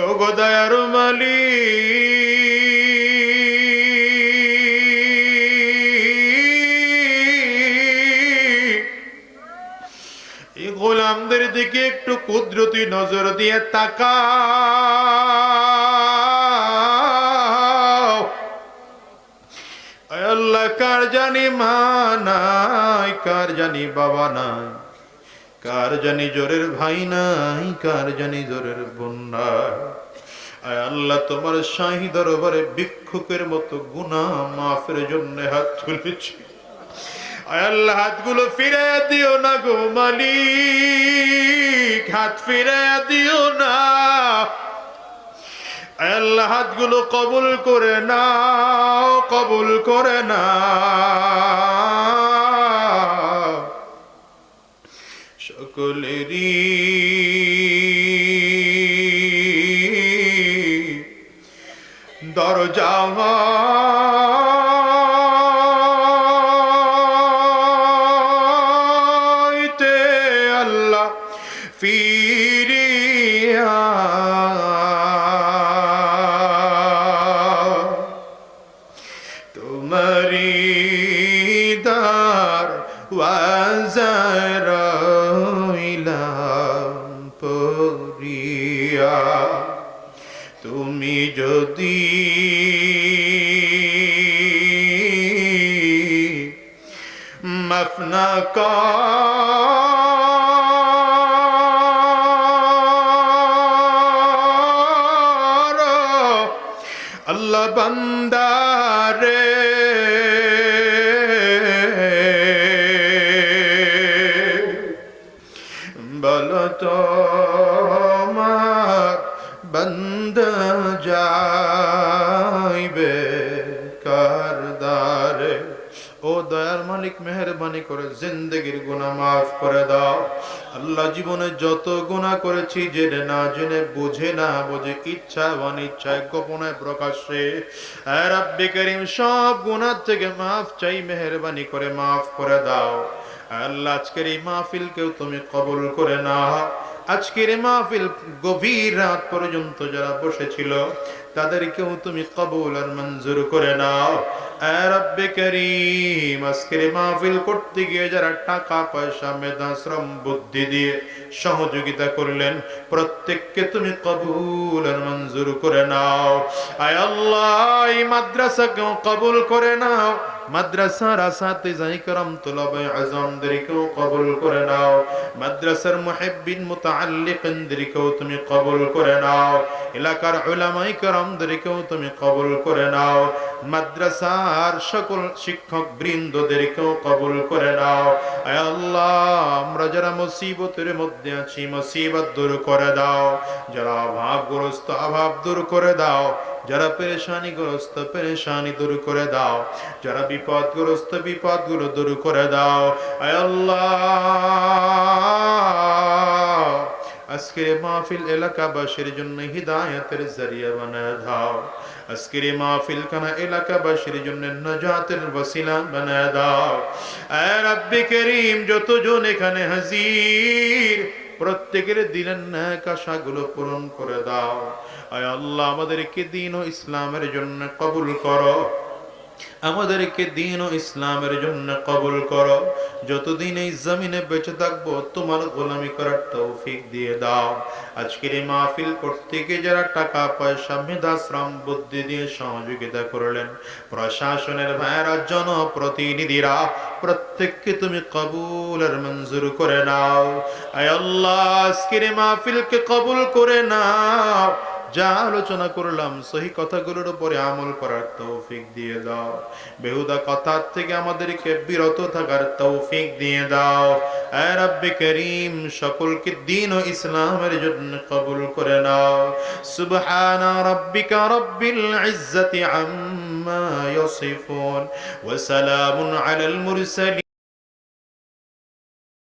ও গো দয়ার মালিক, এই গোলামদের দিকে একটু কুদরতি নজর দিয়ে তাকাও। আল্লাহ, কার জানি মা নাই, কার জানি বাবা নাই, কার জানি জোরের ভাই নাই, কার জানি জোরের বোন নাই। আয় আল্লাহ, তোমার শাহী দরবারে ভিক্ষুকের মতো গুনাহ মাফের জন্য হাত তুলেছি। আয় আল্লাহ, হাতগুলো ফিরে দিও না গো মালিক, হাত ফিরে দিও না। আয় আল্লাহ, হাতগুলো কবুল করে নাও, কবুল করে নাও। সকলেরই দরজা হইতে আল্লাহ ফিরিয়া তোমারি দার ওয়াজারাইলাম পরিয়া। তুমি যদি মাফ না করো আল্লাহ বান্দারে, বলো তোমার বান্দা যাইবে কার দ্বারে। ও দয়ার মালিক, মেহেরবানি করে জিন্দেগির গুনাহ মাফ করে দাও। আল্লাহ, জীবনে যত গুনাহ করেছি, জেনে না জেনে, বুঝে না বুঝে, ইচ্ছা অনিচ্ছায়, গোপনে প্রকাশ্যে, এ রাব্বি করিম, সব গুনাহ থেকে মাফ চাই, মেহেরবানি করে মাফ করে দাও। আল্লাহ, আজকের এই মাহফিলকেও তুমি কবুল করে নাও। আজকের এই মাহফিল গভীর রাত পর্যন্ত যারা বসেছিল তাদেরকেও তুমি কবুল আর মঞ্জুর করে নাও। এ রব্বে করিম, আজকের মাহফিল করতে গিয়ে যারা টাকা পয়সা মেধা শ্রম বুদ্ধি দিয়ে সহযোগিতা করলেন, প্রত্যেককে তুমি কবুল আর মঞ্জুর করে নাও। আয় আল্লাহ, এই মাদ্রাসাকেও কবুল করে নাও, মাদ্রাসার আসাতিজা ইকরাম তুলাবে আজমদেরকেও কবুল করে নাও, মাদ্রাসার মুহিব্বিন মুতাআল্লিকিনদেরকেও তুমি কবুল করে নাও, এলাকার উলামা ইকরামদেরকেও তুমি কবুল করে নাও, মাদ্রাসার সকল শিক্ষক বৃন্দদেরকেও কবুল করে নাও। আয় আল্লাহ, আমরা যারা মুসিবতের মধ্যে আছি, মুসিবত দূর করে দাও। যারা অভাবগ্রস্ত, অভাব দূর করে দাও। যারা পেরেশানিগ্রস্ত, পেরেশানি দূর করে দাও। যারা বিপদগ্রস্ত, বিপদগুলো দূর করে দাও। আয় আল্লাহ, আজকের মাহফিল এলাকাবাসীর জন্য হিদায়াতের জরিয়া বানায় দাও। আজকের মাহফিল কানা এলাকাবাসীর জন্য নাজাতের ওসিলা বানায় দাও। এ রব্বি করিম, যতজন এখানে হাজির, প্রত্যেকের দিলের নেক আশাগুলো পূরণ করে দাও। আয় আল্লাহ, আমাদেরকে দ্বীন ও ইসলামের জন্য কবুল করো, আমাদেরকে দ্বীন ও ইসলামের জন্য কবুল করো। যতদিন এই জমিনে বেঁচে থাকবো তোমার গোলামি করার তৌফিক দিয়ে দাও। আজকের এই মাহফিল করতে গিয়ে যারা টাকা পয়সা মেধা শ্রম বুদ্ধি দিয়ে সহযোগিতা করলেন, প্রশাসনের ভাইয়েরা, জনপ্রতিনিধিরা, প্রত্যেককে তুমি কবুল আর মঞ্জুর করে নাও। আয় আল্লাহ, আজকের এই মাহফিলকে কবুল করে নাও। যা আলোচনা করলাম সহি কথাগুলোর উপরে আমল করার তৌফিক দিয়ে দাও। বেহুদা কথার থেকে আমাদেরকে বিরত থাকার তৌফিক দিয়ে দাও। এ রব্বে করিম, সকলকে দ্বীন ও ইসলামের জন্য কবুল করে নাও। সুবহানা রাব্বিকা রাব্বিল ইজ্জাতি আম্মা ইয়াসিফুন ওয়া সালামুন আলাল মুরসালিন।